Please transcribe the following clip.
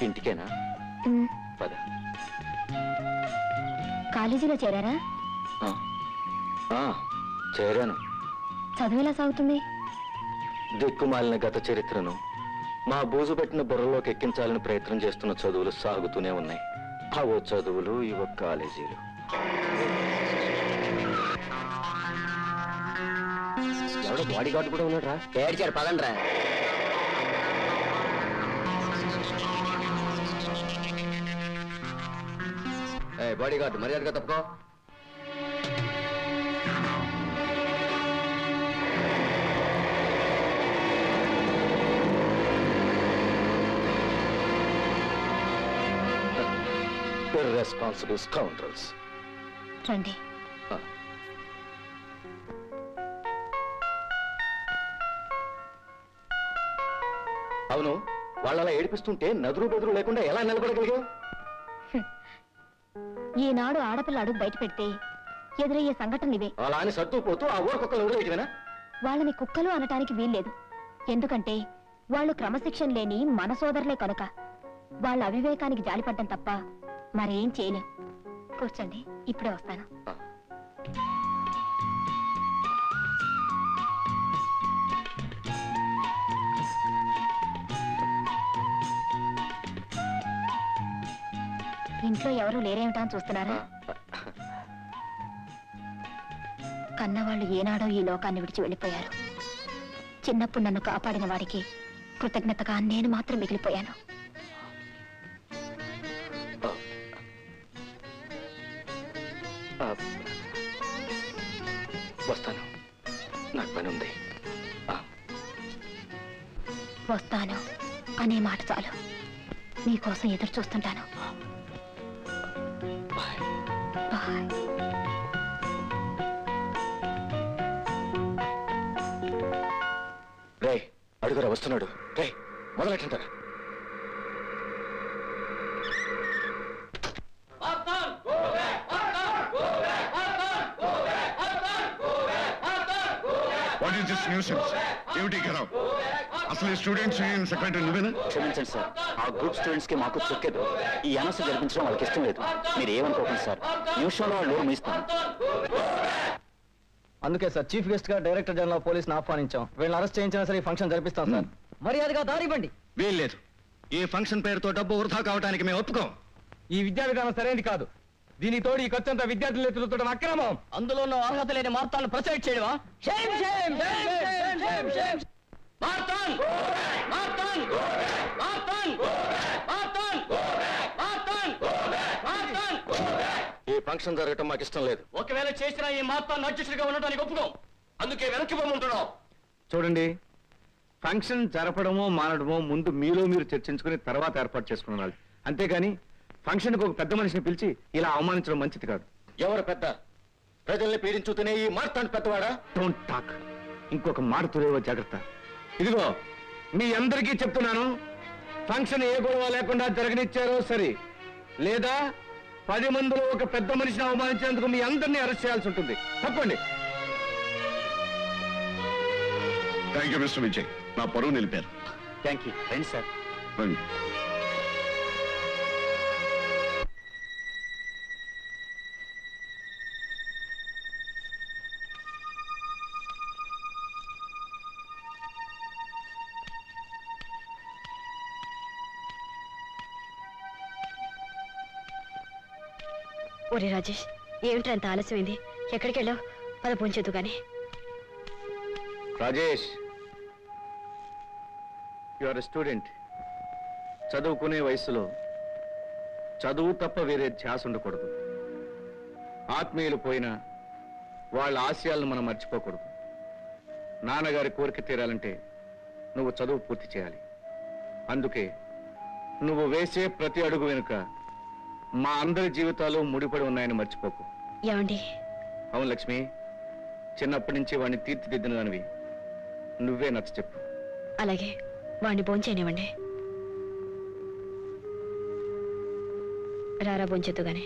ఇంటికేనా? పద. కాలేజీలో చేరారా? చేరాను. చదువు ఎలా సాగుతుంది? దిక్కుమాలిన గత చరిత్రను మా బూజు పెట్టిన బుర్రలోకి ఎక్కించాలని ప్రయత్నం చేస్తున్న చదువులు సాగుతూనే ఉన్నాయి. అవో చదువులు, ఇవో కాలేజీలు. ఎవడో బాడీ గార్డు కూడా ఉన్నాడు రా. ఏడ్చారు, పదండి రా. బాడీ గార్డు మర్యాదగా తప్పుకో. Irresponsible scoundrels. రండి. అవును, వాళ్ళలా ఏడిపిస్తుంటే నదురు బెదురు లేకుండా ఎలా నిలబడగలిగావు? ఈనాడు ఆడపిల్ల అడుగు బయట పెడితే ఎదురయ్యే సంఘటనలు ఇవే. అలా అని సర్దుకుపోతూ ఆ ఊరు కుక్కలు వదిలేయటమేనా? వాళ్ళని కుక్కలు అనటానికి వీల్లేదు. ఎందుకంటే వాళ్ళు క్రమశిక్షణ లేని మన సోదరులే కనుక. వాళ్ళ అవివేకానికి జాలిపడ్డం తప్ప మరేం చేయలేం. కూర్చోండి, ఇప్పుడే వస్తాను. ఇంట్లో ఎవరూ లేరేమిటా అని చూస్తున్నారా? కన్నవాళ్ళు ఏనాడో ఈ లోకాన్ని విడిచి వెళ్ళిపోయారు. చిన్నప్పుడు నన్ను కాపాడిన వాడికి కృతజ్ఞతగా నేను మాత్రం మిగిలిపోయాను. వస్తాను, నాకు పని ఉంది. వస్తాను అనే మాట చాలు. మీకోసం ఎదురు చూస్తుంటాను. బాయ్. రే, అడుగురా, వస్తున్నాడు. రే, మొదలెట్టంటారా? అసలు స్టూడెంట్స్ సెక్రటరీ నువ్వేనా? క్షమించండి సార్, ఆ గ్రూప్ స్టూడెంట్స్ కి మాకు చెక్కేదు. ఈ అనౌన్స్ జరిపించడం వాళ్ళకి ఇష్టం లేదు. మీరు ఏమనుకోకండి సార్, నిమిషంలో వాళ్ళు ముగిస్తాను. అందుకే సార్ చీఫ్ గెస్ట్ గా డైరెక్టర్ జనరల్ ఆఫ్ పోలీస్ ఆహ్వానించాం. వీళ్ళని అరెస్ట్ చేయించినా సరే ఈ ఫంక్షన్ జరిపిస్తాం సార్. మర్యాదగా దారి ఇవ్వండి. వీల్లేదు. ఈ ఫంక్షన్ పేరుతో డబ్బు వృధా కావడానికి మేము ఒప్పుకోం. ఈ విద్యా విధానం సరైనది కాదు. దీని తోడు ఈ ఖర్చంతా విద్యార్థులు ఎత్తుతున్న అక్రమం. అందులో ఉన్న అర్హత లేని మార్తాలను ప్రొసైడ్ చేయడమా? ఈ ఫంక్షన్ జరగటం మాకు ఇష్టం లేదు. ఒకవేళ చేసినా ఈ మార్తాన్ని అధ్యక్షుడిగా ఉండటానికి ఒప్పుకోం. అందుకే వెనక్కి పోమంటున్నాం. చూడండి, ఫంక్షన్ జరపడమో మానడమో ముందు మీలో మీరు చర్చించుకుని తర్వాత ఏర్పాటు చేసుకున్నారు. అంతేగాని ఫంక్షన్కి ఒక పెద్ద మనిషిని పిలిచి ఇలా అవమానించడం మంచిది కాదు. ఎవరు పెద్ద? ప్రజల్ని పీడించుతూనే ఈ మార్తాండ్ పెద్దవాడా? Don't talk. ఇంకొక మాట తులేవో జాగ్రత్త. ఇదిగో మీ అందరికీ చెప్తున్నాను, ఫంక్షన్ ఏ గొడవ లేకుండా జరగనిచ్చారో సరే, లేదా 10 మందిలో ఒక పెద్ద మనిషిని అవమానించినందుకు మీ అందరినీ అరెస్ట్ చేయాల్సి ఉంటుంది. తప్పండి. థ్యాంక్ యూ మిస్టర్ విజయ్, నా పరువు నిలిపారు. Thank you. రండి సార్. రండి. ఒరే రాజేష్, ఏమిట్రా అంత ఆలస్యమైంది? ఎక్కడికి వెళ్ళావు? పద పోంచేద్దు గాని. Rajesh, you are a student. చదువుకునే వయసులో చదువు తప్ప వేరే ధ్యాస ఉండకూడదు. ఆత్మీయులు పోయినా వాళ్ళ ఆశయాలను మనం మర్చిపోకూడదు. నాన్నగారి కోరిక తీరాలంటే నువ్వు చదువు పూర్తి చేయాలి. అందుకే నువ్వు వేసే ప్రతి అడుగు వెనుక మా అందరి జీవితాలు ముడిపడి ఉన్నాయని మర్చిపోకు. ఏమండి? అవును లక్ష్మి, చిన్నప్పటి నుంచి వాడిని తీర్చిదిద్దినదానివి నువ్వే నచ్చ చెప్పు. అలాగే, వాడిని భోంచేయనివ్వండి. రారా భోంచేద్దు గాని.